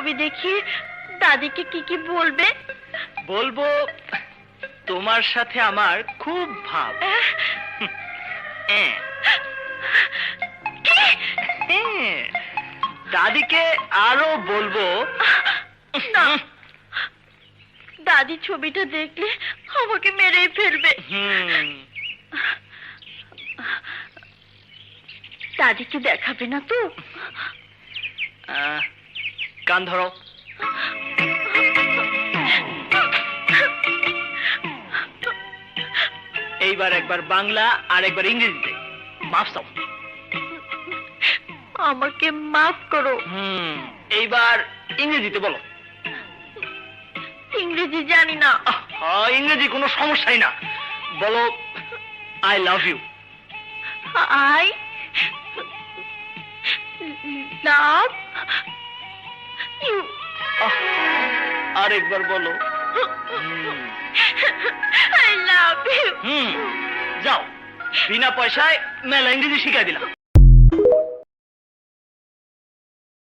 ছবি দেখিয়ে দাদিকে কি কি বলবে? বলবো তোমার সাথে আমার খুব ভাব। দাদিকে আরো বলবো। না, দাদি ছবিটা দেখলে আমাকে মেরেই ফেলবে। দাদিকে দেখাবে না তো? কান ধরো। এইবার একবার বাংলা আর একবার ইংরেজিতে মাফ চাও। আমাকে মাফ করো। এইবার ইংরেজিতে বলো। ইংরেজি জানি না। ইংরেজি কোনো সমস্যাই না, বলো I love you. I love you. আরেকবার বলো। I love you. যাও, বিনা পয়সায় মেলা ইংরেজি শিখাই দিলাম।